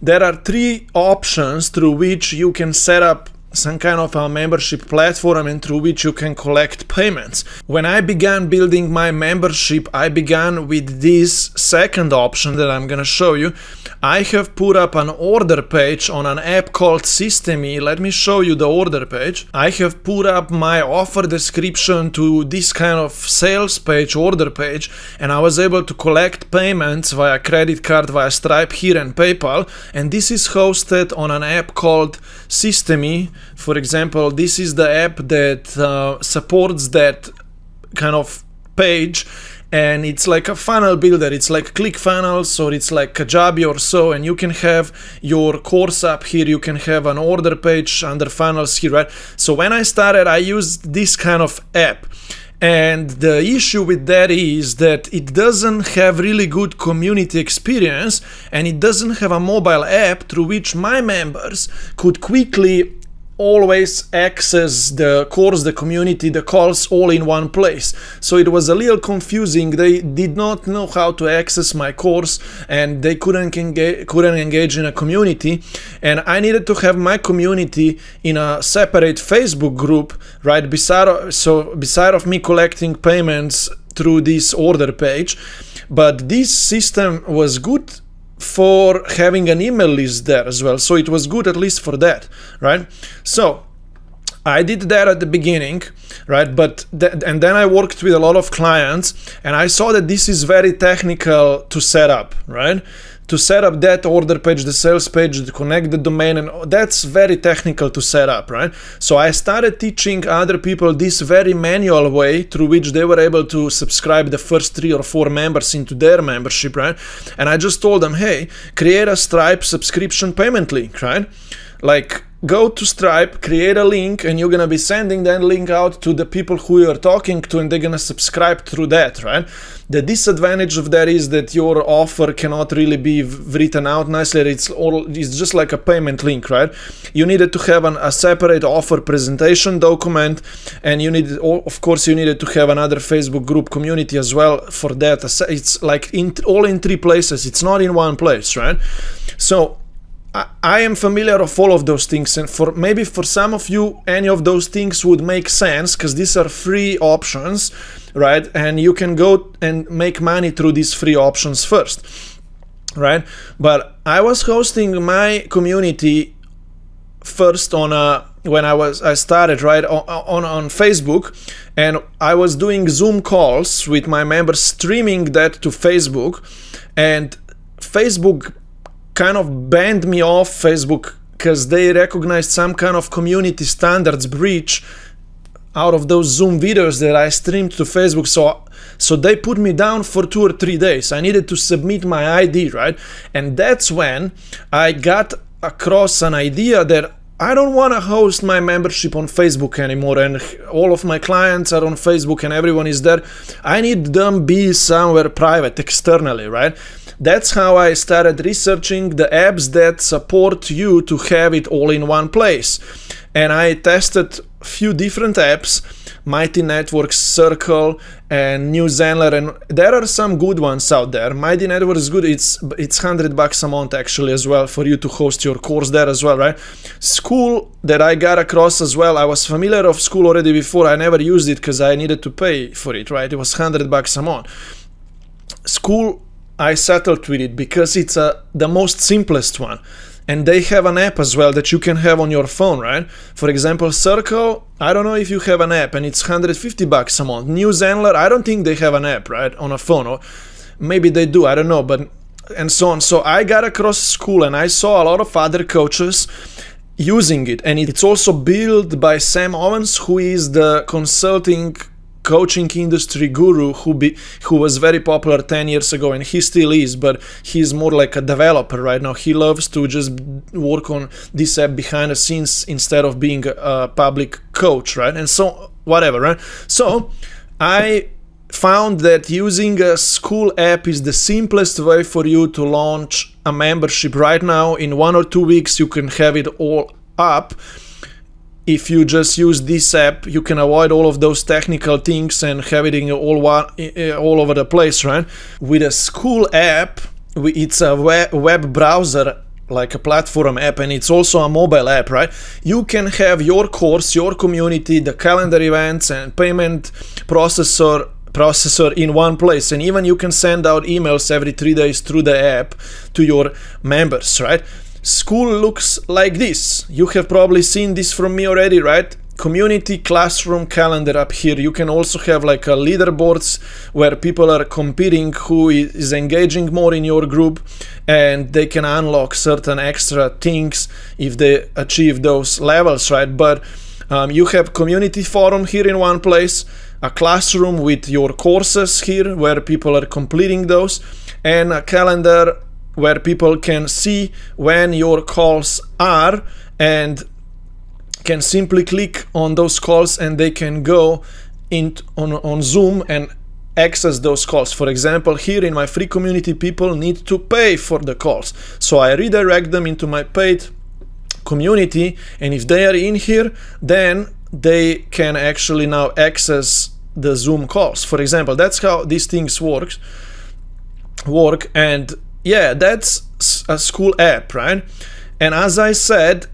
There are three options through which you can set up some kind of a membership platform and through which you can collect payments. When I began building my membership, I began with this second option that I'm gonna show you. I have put up an order page on an app called System.me. Let me show you the order page. I have put up my offer description to this kind of sales page, order page, and I was able to collect payments via credit card, via Stripe here and PayPal, and this is hosted on an app called System.me. For example, this is the app that supports that kind of page, and it's like a funnel builder. It's like ClickFunnels, or it's like Kajabi or so, and you can have your course up here, you can have an order page under funnels here, right? So when I started, I used this kind of app. And the issue with that is that it doesn't have really good community experience, and it doesn't have a mobile app through which my members could quickly always access the course, the community, the calls all in one place. So it was a little confusing. They did not know how to access my course, and they couldn't engage in a community. And I needed to have my community in a separate Facebook group, right? Beside of me collecting payments through this order page. But this system was good for having an email list there as well, so it was good at least for that, right? So I did that at the beginning, right? And then I worked with a lot of clients, and I saw that this is very technical to set up, right? To set up that order page, the sales page, to connect the domain, and that's very technical to set up, right? So I started teaching other people this very manual way through which they were able to subscribe the first 3 or 4 members into their membership, right? And I just told them, hey, create a Stripe subscription payment link, right? Like, go to Stripe, create a link, and you're gonna be sending that link out to the people who you're talking to, and they're gonna subscribe through that, right? The disadvantage of that is that your offer cannot really be written out nicely. It's just like a payment link, right? You needed to have a separate offer presentation document, and you needed, of course, you needed to have another Facebook group community as well for that. It's like all in 3 places. It's not in one place, right? So I am familiar of all of those things, and maybe for some of you any of those things would make sense, because these are free options, right? And you can go and make money through these free options first, right? But I was hosting my community first on when I started, right, on Facebook, and I was doing Zoom calls with my members, streaming that to Facebook, and Facebook kind of banned me off Facebook because they recognized some kind of community standards breach out of those Zoom videos that I streamed to Facebook. So they put me down for 2 or 3 days. I needed to submit my ID, right? And that's when I got across an idea that I don't want to host my membership on Facebook anymore, and all of my clients are on Facebook and everyone is there. I need them be somewhere private, externally, right? That's how I started researching the apps that support you to have it all in one place. And I tested a few different apps, Mighty Networks, Circle, and New Zenler, and there are some good ones out there. Mighty Network is good. It's $100 a month actually as well for you to host your course there as well, right? Skool, that I got across as well. I was familiar of Skool already before. I never used it because I needed to pay for it, right? It was $100 a month. Skool, I settled with it because it's the most simplest one. And they have an app as well that you can have on your phone, right? For example, Circle, I don't know if you have an app, and it's $150 a month. New Zenler, I don't think they have an app, right, on a phone, or maybe they do, I don't know, but and so on. So I got across Skool, and I saw a lot of other coaches using it, and it's also built by Sam Owens, who is the consulting coaching industry guru who was very popular 10 years ago, and he still is, but he's more like a developer right now. He loves to just work on this app behind the scenes instead of being a public coach, right? And so whatever, right? So I found that using a Skool app is the simplest way for you to launch a membership right now. In 1 or 2 weeks you can have it all up. If you just use this app, you can avoid all of those technical things and have it in all over the place, right? With a Skool app, it's a web browser like a platform app, and it's also a mobile app, right? You can have your course, your community, the calendar events and payment processor in one place, and even you can send out emails every 3 days through the app to your members, right? Skool looks like this. You have probably seen this from me already, right? Community, classroom, calendar up here. You can also have like a leaderboards where people are competing who is engaging more in your group, and they can unlock certain extra things if they achieve those levels, right? But you have community forum here in one place, a classroom with your courses here where people are completing those, and a calendar where people can see when your calls are and can simply click on those calls, and they can go on Zoom and access those calls. For example, here in my free community, people need to pay for the calls, so I redirect them into my paid community, and if they are in here, then they can actually now access the Zoom calls. For example, that's how these things work. And yeah, that's a Skool app, right? And as I said,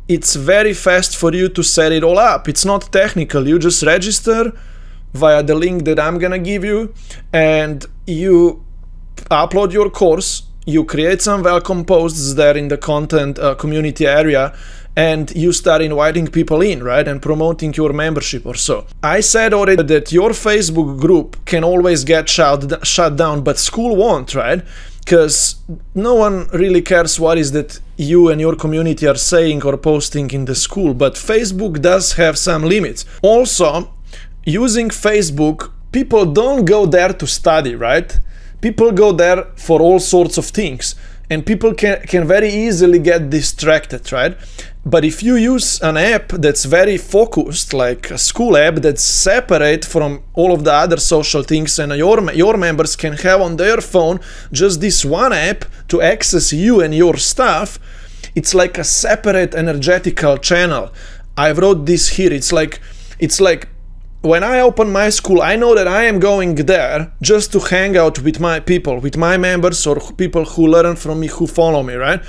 it's very fast for you to set it all up. It's not technical. You just register via the link that I'm gonna give you, and you upload your course, you create some welcome posts there in the content community area, and you start inviting people in, right, and promoting your membership or so. I said already that your Facebook group can always get shut down, but Skool won't, right? Because no one really cares what is that you and your community are saying or posting in the Skool, but Facebook does have some limits. Also, using Facebook, people don't go there to study, right? People go there for all sorts of things, and people can very easily get distracted, right? But if you use an app that's very focused, like a Skool app that's separate from all of the other social things, and your members can have on their phone just this one app to access you and your stuff, it's like a separate energetical channel. I wrote this here. It's like when I open my Skool, I know that I am going there just to hang out with my people, with my members, or people who learn from me, who follow me, right?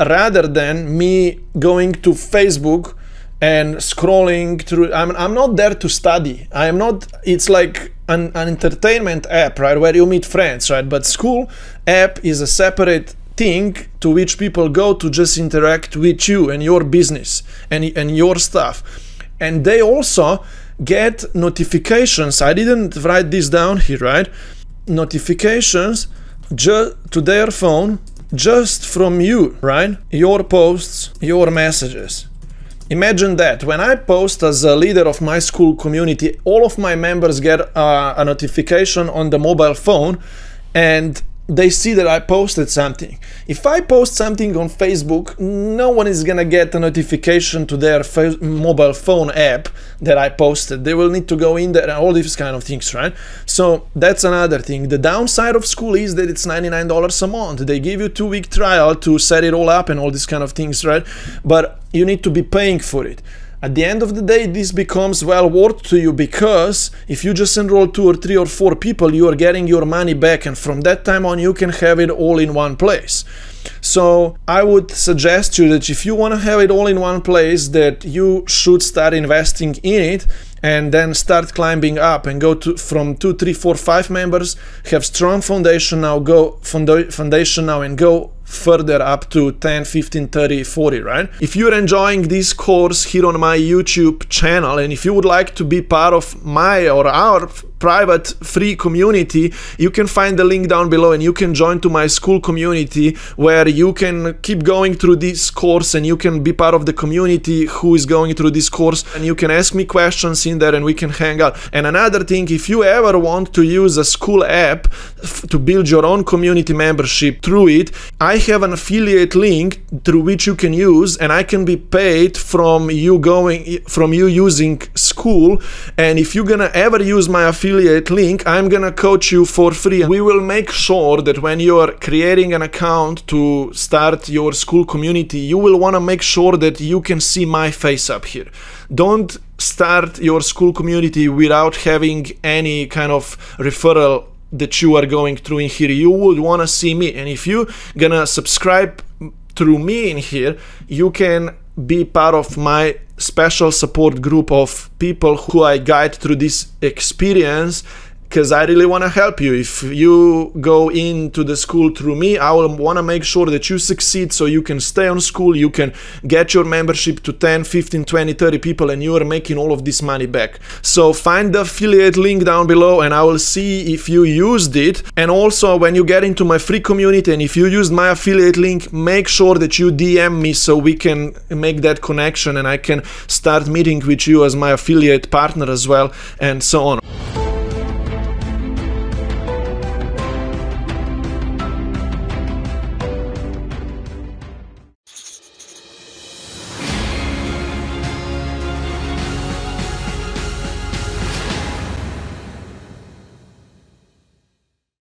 Rather than me going to Facebook and scrolling through. I'm not there to study. I am not. It's like an entertainment app, right, where you meet friends, right? But Skool app is a separate thing to which people go to just interact with you and your business and your stuff. And they also get notifications. I didn't write this down here, right? Notifications to their phone just from you, right? Your posts, your messages. Imagine that when I post as a leader of my Skool community, all of my members get a notification on the mobile phone, and they see that I posted something. If I post something on Facebook, no one is gonna get a notification to their mobile phone app that I posted. They will need to go in there and all these kind of things, right? So that's another thing. The downside of Skool is that it's $99 a month. They give you 2-week trial to set it all up and all these kind of things, right? But you need to be paying for it. At the end of the day, this becomes well worth to you, because if you just enroll 2 or 3 or 4 people, you are getting your money back, and from that time on you can have it all in one place. So I would suggest you that if you want to have it all in one place, that you should start investing in it, and then start climbing up and go to from 2, 3, 4, 5 members, have strong foundation now, and go further up to 10, 15, 30, 40, right? If you're enjoying this course here on my YouTube channel, and if you would like to be part of my or our private free community, you can find the link down below, and you can join to my Skool community, where you can keep going through this course, and you can be part of the community who is going through this course, and you can ask me questions in there and we can hang out. And another thing, if you ever want to use a Skool app to build your own community membership through it, I have an affiliate link through which you can use, and I can be paid from you using Skool. And if you're gonna ever use my affiliate link, I'm gonna coach you for free. We will make sure that when you are creating an account to start your Skool community, you will want to make sure that you can see my face up here. Don't start your Skool community without having any kind of referral that you are going through in here. You would want to see me, and if you gonna subscribe through me in here, you can be part of my special support group of people who I guide through this experience, because I really want to help you. If you go into the Skool through me, I will want to make sure that you succeed so you can stay on Skool, you can get your membership to 10, 15, 20, 30 people, and you are making all of this money back. So find the affiliate link down below and I will see if you used it. And also when you get into my free community and if you used my affiliate link, make sure that you DM me so we can make that connection and I can start meeting with you as my affiliate partner as well, and so on.